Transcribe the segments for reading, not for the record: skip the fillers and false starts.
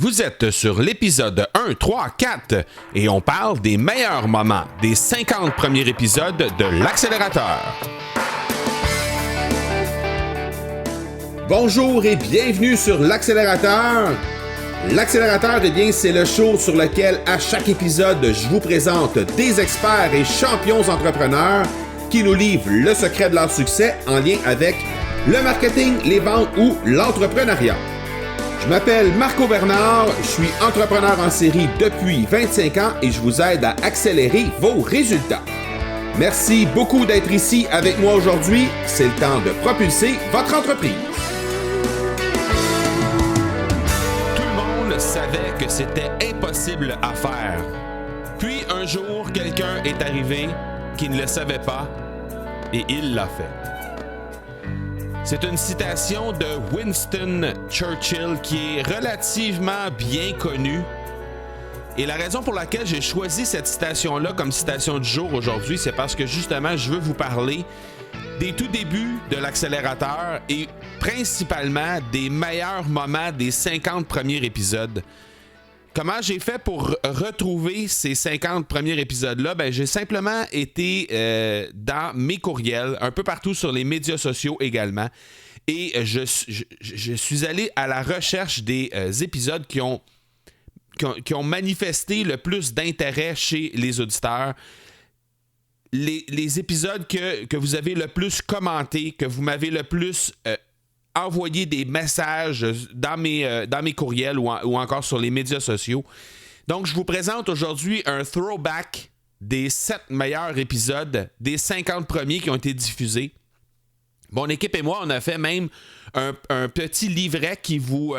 Vous êtes sur l'épisode 1, 3, 4 et on parle des meilleurs moments des 50 premiers épisodes de l'Accélérateur. Bonjour et bienvenue sur l'Accélérateur. L'Accélérateur, eh bien, c'est le show sur lequel à chaque épisode, je vous présente des experts et champions entrepreneurs qui nous livrent le secret de leur succès en lien avec le marketing, les ventes ou l'entrepreneuriat. Je m'appelle Marco Bernard, je suis entrepreneur en série depuis 25 ans et je vous aide à accélérer vos résultats. Merci beaucoup d'être ici avec moi aujourd'hui. C'est le temps de propulser votre entreprise. Tout le monde savait que c'était impossible à faire. Puis un jour, quelqu'un est arrivé qui ne le savait pas et il l'a fait. C'est une citation de Winston Churchill qui est relativement bien connue. Et la raison pour laquelle j'ai choisi cette citation-là comme citation du jour aujourd'hui, c'est parce que justement, je veux vous parler des tout débuts de l'accélérateur et principalement des meilleurs moments des 50 premiers épisodes. Comment j'ai fait pour retrouver ces 50 premiers épisodes-là? Ben, j'ai simplement été dans mes courriels, un peu partout sur les médias sociaux également, et je suis allé à la recherche des épisodes qui ont manifesté le plus d'intérêt chez les auditeurs. Les épisodes que vous avez le plus commenté, que vous m'avez le plus envoyer des messages dans mes courriels ou encore sur les médias sociaux. Donc, je vous présente aujourd'hui un throwback des 7 meilleurs épisodes, des 50 premiers qui ont été diffusés. Mon équipe et moi, on a fait même un petit livret qui vous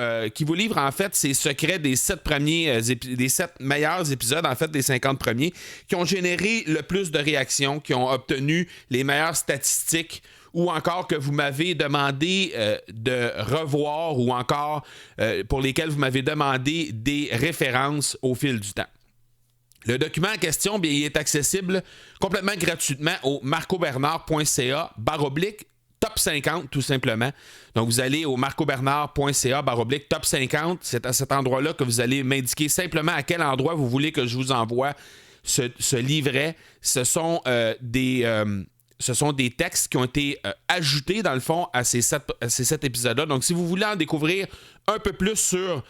livre en fait ces secrets des 7 meilleurs épisodes, en fait des 50 premiers, qui ont généré le plus de réactions, qui ont obtenu les meilleures statistiques, ou encore que vous m'avez demandé de revoir, ou encore pour lesquels vous m'avez demandé des références au fil du temps. Le document en question, bien, il est accessible complètement gratuitement au marcobernard.ca/top 50, tout simplement. Donc, vous allez au marcobernard.ca/top 50. C'est à cet endroit-là que vous allez m'indiquer simplement à quel endroit vous voulez que je vous envoie ce livret. Ce sont des textes qui ont été ajoutés, dans le fond, à ces 7 épisodes-là. Donc, si vous voulez en découvrir un peu plus sur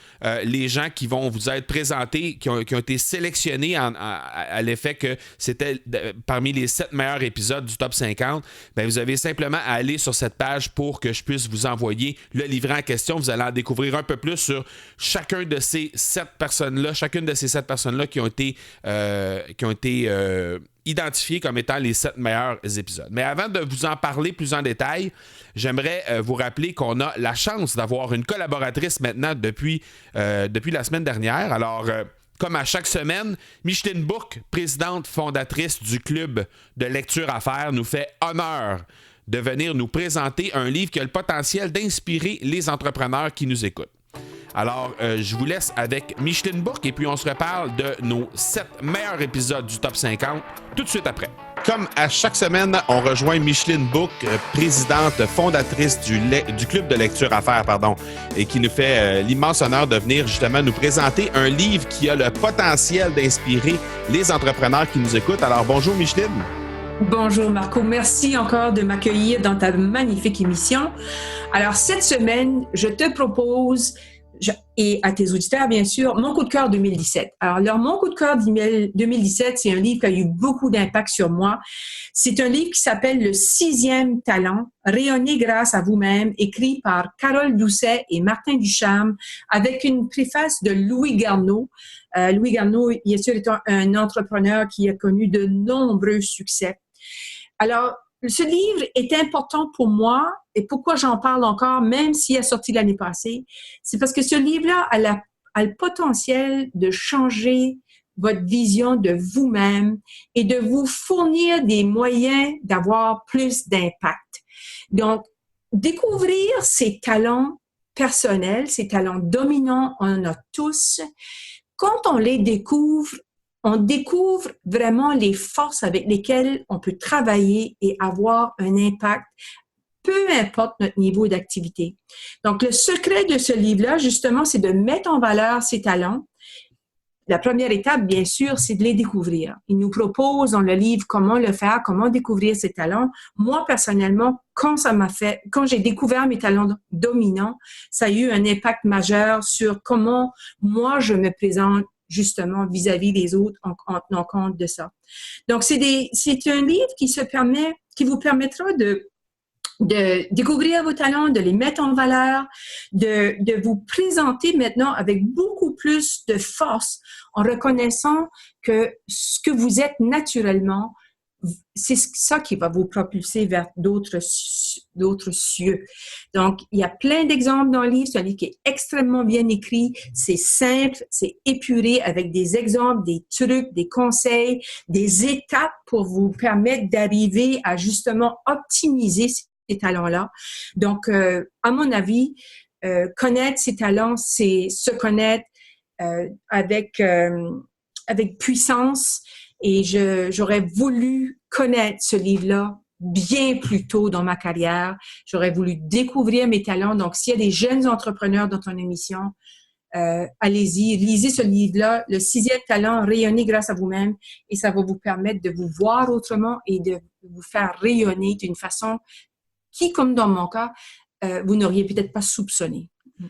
les gens qui vont vous être présentés, qui ont été sélectionnés à l'effet que c'était parmi les 7 meilleurs épisodes du Top 50, bien, vous avez simplement à aller sur cette page pour que je puisse vous envoyer le livret en question. Vous allez en découvrir un peu plus sur chacune de ces 7 personnes-là qui ont été identifiés comme étant les 7 meilleurs épisodes. Mais avant de vous en parler plus en détail, j'aimerais vous rappeler qu'on a la chance d'avoir une collaboratrice maintenant depuis la semaine dernière. Alors, comme à chaque semaine, Micheline Bourque, présidente fondatrice du Club de lecture à faire, nous fait honneur de venir nous présenter un livre qui a le potentiel d'inspirer les entrepreneurs qui nous écoutent. Alors, je vous laisse avec Micheline Bourque et puis on se reparle de nos 7 meilleurs épisodes du Top 50 tout de suite après. Comme à chaque semaine, on rejoint Micheline Bourque, présidente fondatrice du Club de lecture à faire, et qui nous fait l'immense honneur de venir justement nous présenter un livre qui a le potentiel d'inspirer les entrepreneurs qui nous écoutent. Alors, bonjour Micheline. Bonjour Marco, merci encore de m'accueillir dans ta magnifique émission. Alors, cette semaine, je te propose et à tes auditeurs, bien sûr, mon coup de cœur 2017. Alors, mon coup de cœur 2017, c'est un livre qui a eu beaucoup d'impact sur moi. C'est un livre qui s'appelle « Le 6e talent, rayonner grâce à vous-même », écrit par Carole Doucet et Martin Ducharme, avec une préface de Louis Garneau. Louis Garneau, bien sûr, est un entrepreneur qui a connu de nombreux succès. Alors, ce livre est important pour moi et pourquoi j'en parle encore, même s'il est sorti l'année passée, c'est parce que ce livre-là a le potentiel de changer votre vision de vous-même et de vous fournir des moyens d'avoir plus d'impact. Donc, découvrir ces talents personnels, ces talents dominants, on en a tous. Quand on les découvre, on découvre vraiment les forces avec lesquelles on peut travailler et avoir un impact peu importe notre niveau d'activité. Donc, le secret de ce livre-là, justement, c'est de mettre en valeur ses talents. La première étape, bien sûr, c'est de les découvrir. Il nous propose dans le livre comment le faire, comment découvrir ses talents. Moi, personnellement, quand j'ai découvert mes talents dominants, ça a eu un impact majeur sur comment moi je me présente justement vis-à-vis des autres en tenant compte de ça. Donc, c'est un livre qui vous permettra de découvrir vos talents, de les mettre en valeur, de vous présenter maintenant avec beaucoup plus de force en reconnaissant que ce que vous êtes naturellement, c'est ça qui va vous propulser vers d'autres cieux. Donc, il y a plein d'exemples dans le livre. C'est un livre qui est extrêmement bien écrit. C'est simple, c'est épuré avec des exemples, des trucs, des conseils, des étapes pour vous permettre d'arriver à justement optimiser ces talents-là. Donc, à mon avis, connaître ses talents, c'est se connaître avec puissance. Et j'aurais voulu connaître ce livre-là bien plus tôt dans ma carrière. J'aurais voulu découvrir mes talents. Donc, s'il y a des jeunes entrepreneurs dans ton émission, allez-y, lisez ce livre-là, Le 6e talent, rayonner grâce à vous-même, et ça va vous permettre de vous voir autrement et de vous faire rayonner d'une façon qui, comme dans mon cas, vous n'auriez peut-être pas soupçonné.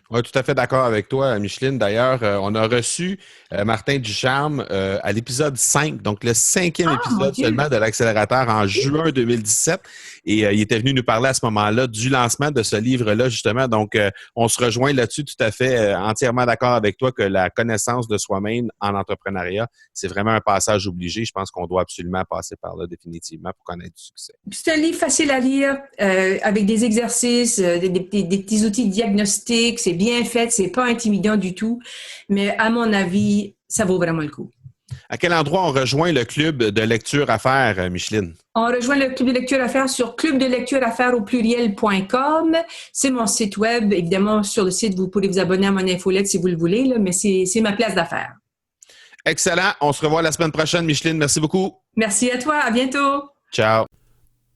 Oui, tout à fait d'accord avec toi, Micheline. D'ailleurs, on a reçu Martin Ducharme à l'épisode 5, donc le 5e épisode seulement de l'accélérateur en juin 2017. Et il était venu nous parler à ce moment-là du lancement de ce livre-là, justement. Donc, on se rejoint là-dessus tout à fait, entièrement d'accord avec toi que la connaissance de soi-même en entrepreneuriat, c'est vraiment un passage obligé. Je pense qu'on doit absolument passer par là définitivement pour connaître du succès. C'est un livre facile à lire, avec des exercices, des petits outils de diagnostic. C'est bien fait, c'est pas intimidant du tout. Mais à mon avis, ça vaut vraiment le coup. À quel endroit on rejoint le club de lecture à faire, Micheline? On rejoint le club de lecture à faire sur clubdelectureaffaires.com. C'est mon site web. Évidemment, sur le site, vous pourrez vous abonner à mon infolette si vous le voulez, là, mais c'est ma place d'affaires. Excellent. On se revoit la semaine prochaine, Micheline. Merci beaucoup. Merci à toi. À bientôt. Ciao.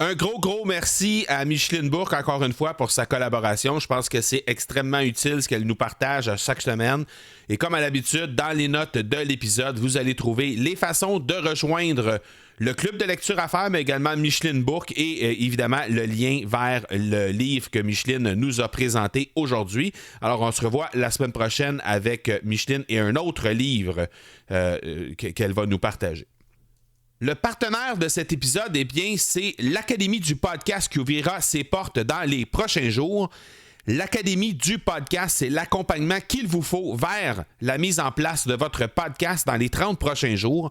Un gros merci à Micheline Bourque, encore une fois, pour sa collaboration. Je pense que c'est extrêmement utile ce qu'elle nous partage à chaque semaine. Et comme à l'habitude, dans les notes de l'épisode, vous allez trouver les façons de rejoindre le club de lecture à faire, mais également Micheline Bourque et évidemment le lien vers le livre que Micheline nous a présenté aujourd'hui. Alors, on se revoit la semaine prochaine avec Micheline et un autre livre qu'elle va nous partager. Le partenaire de cet épisode, eh bien, c'est l'Académie du podcast qui ouvrira ses portes dans les prochains jours. L'Académie du podcast, c'est l'accompagnement qu'il vous faut vers la mise en place de votre podcast dans les 30 prochains jours.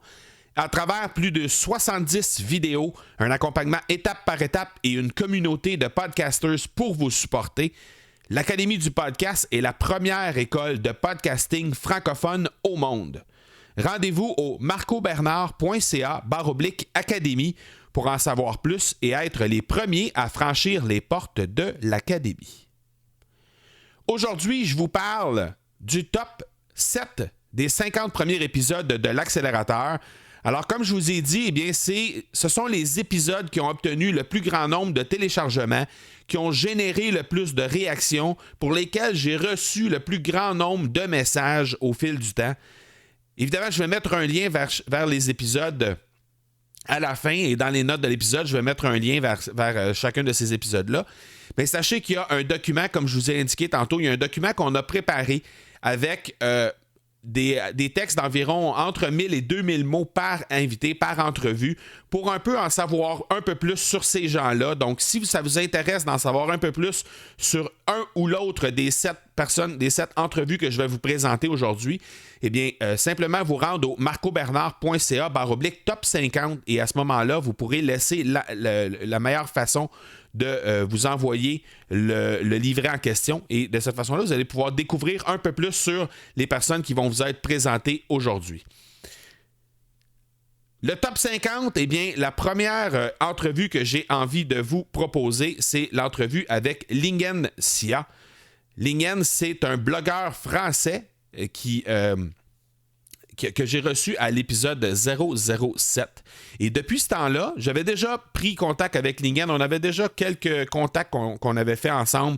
À travers plus de 70 vidéos, un accompagnement étape par étape et une communauté de podcasters pour vous supporter, l'Académie du podcast est la première école de podcasting francophone au monde. Rendez-vous au marcobernard.ca/académie pour en savoir plus et être les premiers à franchir les portes de l'Académie. Aujourd'hui, je vous parle du top 7 des 50 premiers épisodes de l'accélérateur. Alors, comme je vous ai dit, eh bien, ce sont les épisodes qui ont obtenu le plus grand nombre de téléchargements, qui ont généré le plus de réactions, pour lesquels j'ai reçu le plus grand nombre de messages au fil du temps. Évidemment, je vais mettre un lien vers les épisodes à la fin et dans les notes de l'épisode, je vais mettre un lien vers chacun de ces épisodes-là. Mais sachez qu'il y a un document, comme je vous ai indiqué tantôt, il y a un document qu'on a préparé avec des textes d'environ entre 1000 et 2000 mots par invité, par entrevue, pour un peu en savoir un peu plus sur ces gens-là. Donc, si ça vous intéresse d'en savoir un peu plus sur un ou l'autre des 7 personnes, des 7 entrevues que je vais vous présenter aujourd'hui, eh bien, simplement vous rendre au marcobernard.ca/top 50 et à ce moment-là, vous pourrez laisser la meilleure façon de vous envoyer le livret en question. Et de cette façon-là, vous allez pouvoir découvrir un peu plus sur les personnes qui vont vous être présentées aujourd'hui. Le top 50, eh bien, la première entrevue que j'ai envie de vous proposer, c'est l'entrevue avec Lingen Sia. Lingen, c'est un blogueur français qui que j'ai reçu à l'épisode 007. Et depuis ce temps-là, j'avais déjà pris contact avec Lingen. On avait déjà quelques contacts qu'on avait fait ensemble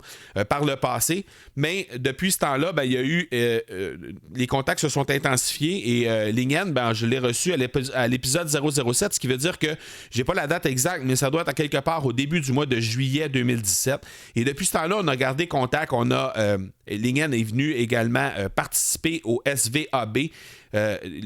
par le passé. Mais depuis ce temps-là, il y a eu... les contacts se sont intensifiés et Lingen, je l'ai reçu à l'épisode 007, ce qui veut dire que j'ai pas la date exacte, mais ça doit être à quelque part au début du mois de juillet 2017. Et depuis ce temps-là, on a gardé contact. Lingen est venu également participer au SVAB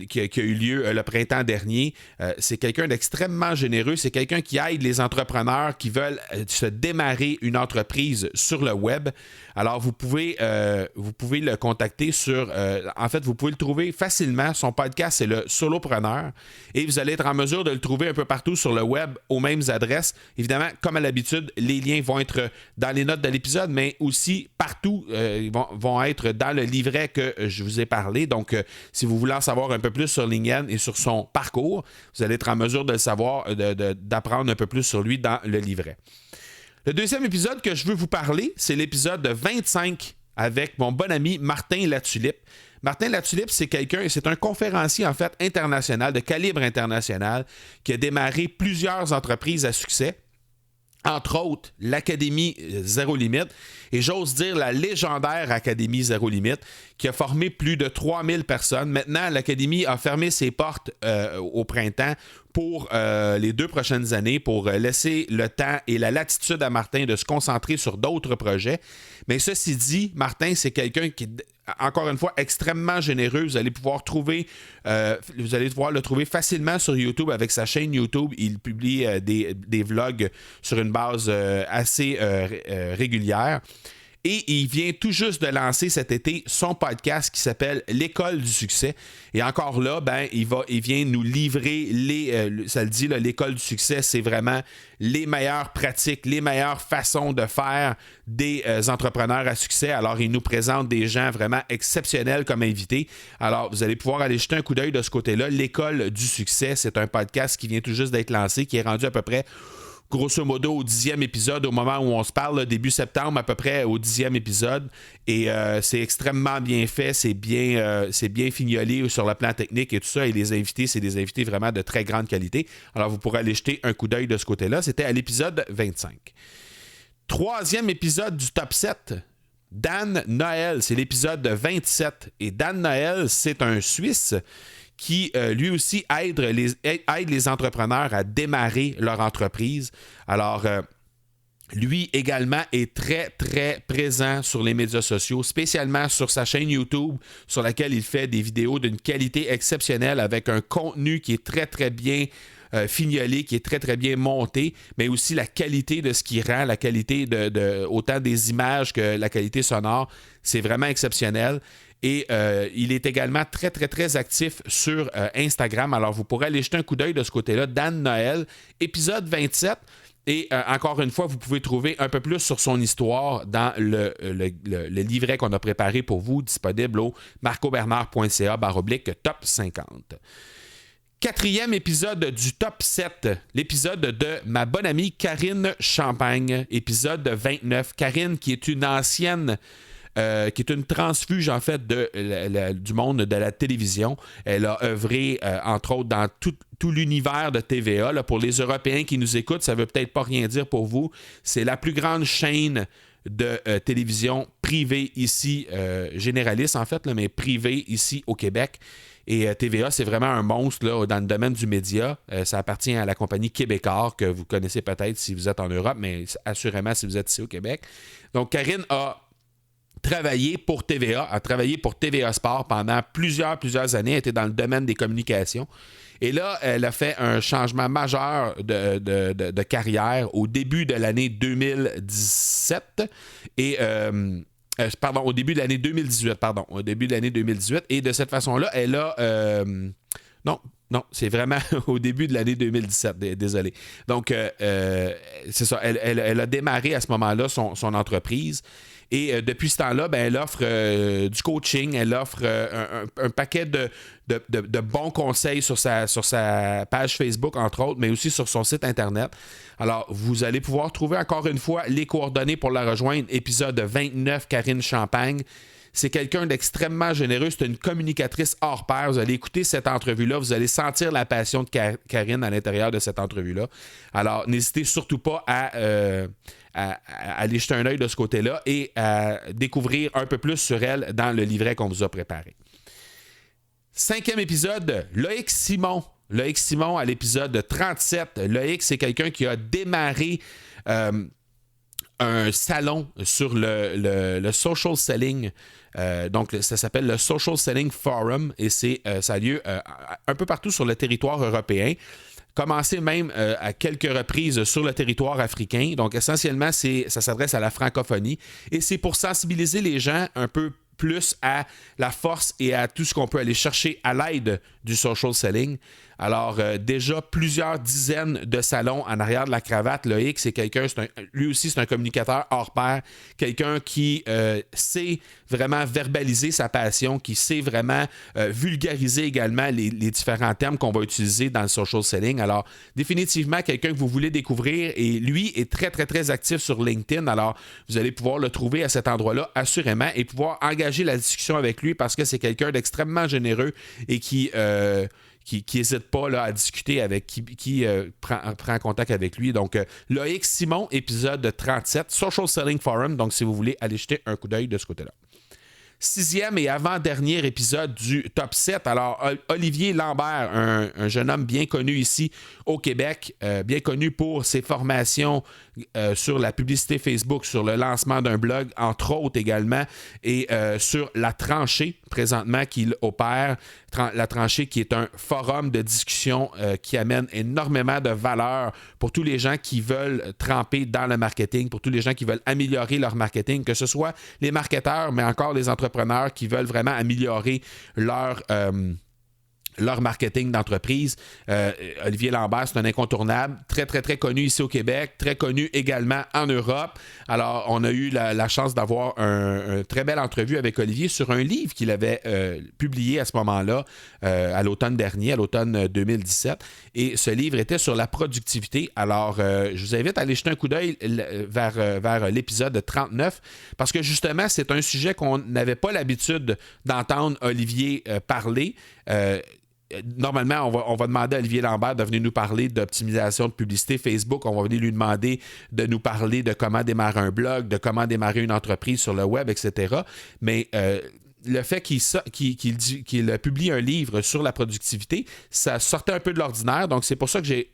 qui a eu lieu le printemps dernier. C'est quelqu'un d'extrêmement généreux. C'est quelqu'un qui aide les entrepreneurs qui veulent se démarrer une entreprise sur le web. Alors, vous pouvez le contacter sur... en fait, vous pouvez le trouver facilement. Son podcast, c'est le Solopreneur. Et vous allez être en mesure de le trouver un peu partout sur le web aux mêmes adresses. Évidemment, comme à l'habitude, les liens vont être dans les notes de l'épisode, mais aussi partout, ils vont être dans le livret que je vous ai parlé. Donc, si vous voulez en savoir un peu plus sur Lingen et sur son parcours, vous allez être en mesure de le savoir, d'apprendre un peu plus sur lui dans le livret. Le deuxième épisode que je veux vous parler, c'est l'épisode 25 avec mon bon ami Martin Latulippe. Martin Latulippe, c'est un conférencier en fait international, de calibre international, qui a démarré plusieurs entreprises à succès. Entre autres, l'Académie Zéro Limite, et j'ose dire la légendaire Académie Zéro Limite, qui a formé plus de 3000 personnes. Maintenant, l'Académie a fermé ses portes au printemps pour les 2 prochaines années, pour laisser le temps et la latitude à Martin de se concentrer sur d'autres projets. Mais ceci dit, Martin, c'est quelqu'un qui est, encore une fois, extrêmement généreux. Vous allez pouvoir le trouver facilement sur YouTube avec sa chaîne YouTube. Il publie des vlogs sur une base assez régulière. Et il vient tout juste de lancer cet été son podcast qui s'appelle L'École du succès. Et encore là, il vient nous livrer ça le dit, là, l'École du succès, c'est vraiment les meilleures pratiques, les meilleures façons de faire des entrepreneurs à succès. Alors, il nous présente des gens vraiment exceptionnels comme invités. Alors, vous allez pouvoir aller jeter un coup d'œil de ce côté-là. L'École du succès, c'est un podcast qui vient tout juste d'être lancé, qui est rendu à peu près grosso modo au 10e épisode, au moment où on se parle, début septembre, à peu près au 10e épisode. Et c'est extrêmement bien fait, c'est bien fignolé sur le plan technique et tout ça. Et les invités, c'est des invités vraiment de très grande qualité. Alors, vous pourrez aller jeter un coup d'œil de ce côté-là. C'était à l'épisode 25. 3e épisode du top 7. Dan Noël, c'est l'épisode 27. Et Dan Noël, c'est un Suisse qui, lui aussi, aide les entrepreneurs à démarrer leur entreprise. Alors, lui également est très, très présent sur les médias sociaux, spécialement sur sa chaîne YouTube, sur laquelle il fait des vidéos d'une qualité exceptionnelle avec un contenu qui est très, très bien fignolé, qui est très, très bien monté, mais aussi la qualité de ce qu'il rend, la qualité autant des images que la qualité sonore, c'est vraiment exceptionnel. Et il est également très, très, très actif sur Instagram. Alors, vous pourrez aller jeter un coup d'œil de ce côté-là. Dan Noël, épisode 27. Et encore une fois, vous pouvez trouver un peu plus sur son histoire dans le livret qu'on a préparé pour vous, disponible au marcobernard.ca/top 50. 4e épisode du top 7, l'épisode de ma bonne amie Karine Champagne, épisode 29. Karine, qui est une ancienne... qui est une transfuge, en fait, du monde de la télévision. Elle a œuvré, entre autres, dans tout l'univers de TVA. Là, pour les Européens qui nous écoutent, ça ne veut peut-être pas rien dire pour vous. C'est la plus grande chaîne de télévision privée ici, généraliste, en fait, là, mais privée ici au Québec. Et TVA, c'est vraiment un monstre là, dans le domaine du média. Ça appartient à la compagnie Québécois, que vous connaissez peut-être si vous êtes en Europe, mais assurément si vous êtes ici au Québec. Donc, Karine a travaillé pour TVA, a travaillé pour TVA Sport pendant plusieurs années, elle était dans le domaine des communications. Et là, elle a fait un changement majeur de carrière au début de l'année 2017 et... au début de l'année 2018, au début de l'année 2018. Et de cette façon-là, elle a... Non, c'est vraiment au début de l'année 2017, désolé. Donc, c'est ça, elle a démarré à ce moment-là son entreprise. Et depuis ce temps-là, elle offre du coaching, elle offre un paquet de bons conseils sur sa page Facebook, entre autres, mais aussi sur son site Internet. Alors, vous allez pouvoir trouver encore une fois les coordonnées pour la rejoindre. Épisode 29, Karine Champagne. C'est quelqu'un d'extrêmement généreux. C'est une communicatrice hors pair. Vous allez écouter cette entrevue-là. Vous allez sentir la passion de Karine à l'intérieur de cette entrevue-là. Alors, n'hésitez surtout pas à aller jeter un œil de ce côté-là et à découvrir un peu plus sur elle dans le livret qu'on vous a préparé. 5e épisode, Loïc Simon. Loïc Simon à l'épisode 37. Loïc, c'est quelqu'un qui a démarré un salon sur le social selling. Donc, ça s'appelle le Social Selling Forum et ça a lieu un peu partout sur le territoire européen. Commencé même à quelques reprises sur le territoire africain. Donc, essentiellement, ça s'adresse à la francophonie et c'est pour sensibiliser les gens un peu plus à la force et à tout ce qu'on peut aller chercher à l'aide du social selling. Alors, déjà plusieurs dizaines de salons en arrière de la cravate. Loïc, c'est quelqu'un, lui aussi, c'est un communicateur hors pair, quelqu'un qui sait vraiment verbaliser sa passion, qui sait vraiment vulgariser également les différents termes qu'on va utiliser dans le social selling. Alors, définitivement, quelqu'un que vous voulez découvrir, et lui est très, très, très actif sur LinkedIn. Alors, vous allez pouvoir le trouver à cet endroit-là, assurément, et pouvoir engager la discussion avec lui parce que c'est quelqu'un d'extrêmement généreux et qui n'hésite pas là, à discuter avec qui prend contact avec lui. Donc, Loïc Simon, épisode 37, Social Selling Forum. Donc, si vous voulez aller jeter un coup d'œil de ce côté-là. 6e et avant-dernier épisode du Top 7. Alors, Olivier Lambert, un jeune homme bien connu ici au Québec, bien connu pour ses formations sur la publicité Facebook, sur le lancement d'un blog, entre autres également, et sur La Tranchée, présentement, qu'il opère. La Tranchée, qui est un forum de discussion qui amène énormément de valeur pour tous les gens qui veulent tremper dans le marketing, pour tous les gens qui veulent améliorer leur marketing, que ce soit les marketeurs, mais encore les entrepreneurs qui veulent vraiment améliorer leur marketing d'entreprise. Olivier Lambert, c'est un incontournable, très, très, très connu ici au Québec, très connu également en Europe. Alors, on a eu la chance d'avoir une très belle entrevue avec Olivier sur un livre qu'il avait publié à ce moment-là, à l'automne dernier, à l'automne 2017. Et ce livre était sur la productivité. Alors, je vous invite à aller jeter un coup d'œil vers l'épisode 39, parce que justement, c'est un sujet qu'on n'avait pas l'habitude d'entendre Olivier parler. Normalement, on va demander à Olivier Lambert de venir nous parler d'optimisation de publicité Facebook. On va venir lui demander de nous parler de comment démarrer un blog, de comment démarrer une entreprise sur le web, etc. Mais le fait qu'il publie un livre sur la productivité, ça sortait un peu de l'ordinaire. Donc, c'est pour ça que j'ai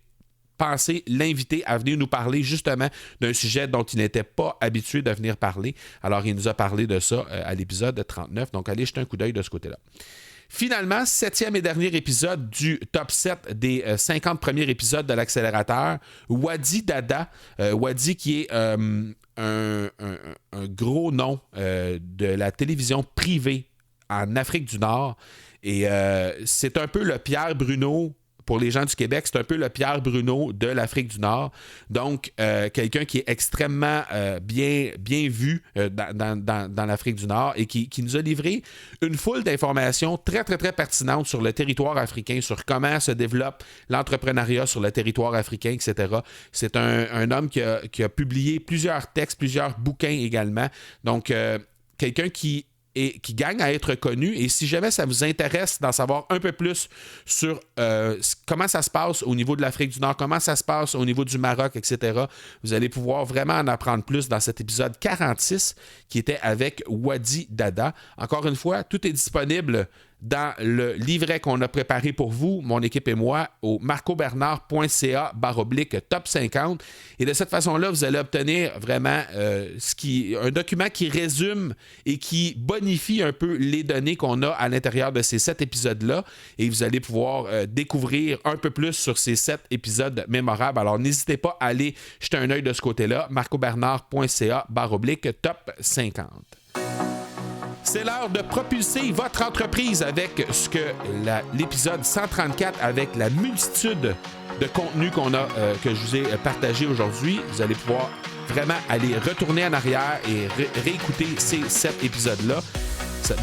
pensé l'inviter à venir nous parler justement d'un sujet dont il n'était pas habitué de venir parler. Alors, il nous a parlé de ça à l'épisode 39. Donc, allez jeter un coup d'œil de ce côté-là. Finalement, 7e et dernier épisode du top 7 des 50 premiers épisodes de l'accélérateur, Wadi Dada. Wadi qui est un gros nom de la télévision privée en Afrique du Nord. Et c'est un peu le Pierre Bruno. Pour les gens du Québec, c'est un peu le Pierre Bruno de l'Afrique du Nord. Donc, quelqu'un qui est extrêmement bien vu dans l'Afrique du Nord et qui nous a livré une foule d'informations très, très, très pertinentes sur le territoire africain, sur comment se développe l'entrepreneuriat sur le territoire africain, etc. C'est un homme qui a publié plusieurs textes, plusieurs bouquins également. Donc, quelqu'un qui gagne à être connu. Et si jamais ça vous intéresse d'en savoir un peu plus sur comment ça se passe au niveau de l'Afrique du Nord, comment ça se passe au niveau du Maroc, etc., vous allez pouvoir vraiment en apprendre plus dans cet épisode 46 qui était avec Wadi Dada. Encore une fois, tout est disponible dans le livret qu'on a préparé pour vous, mon équipe et moi, au marcobernard.ca/top 50. Et de cette façon-là, vous allez obtenir vraiment un document qui résume et qui bonifie un peu les données qu'on a à l'intérieur de ces 7 épisodes-là. Et vous allez pouvoir découvrir un peu plus sur ces 7 épisodes mémorables. Alors, n'hésitez pas à aller jeter un œil de ce côté-là, marcobernard.ca/top 50. C'est l'heure de propulser votre entreprise avec l'épisode 134, avec la multitude de contenus que je vous ai partagé aujourd'hui. Vous allez pouvoir vraiment aller retourner en arrière et réécouter ces 7 épisodes-là.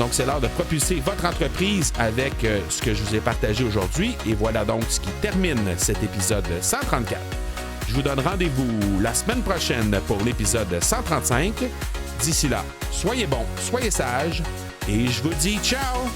Donc, c'est l'heure de propulser votre entreprise avec ce que je vous ai partagé aujourd'hui. Et voilà donc ce qui termine cet épisode 134. Je vous donne rendez-vous la semaine prochaine pour l'épisode 135. D'ici là, soyez bons, soyez sages Et je vous dis ciao!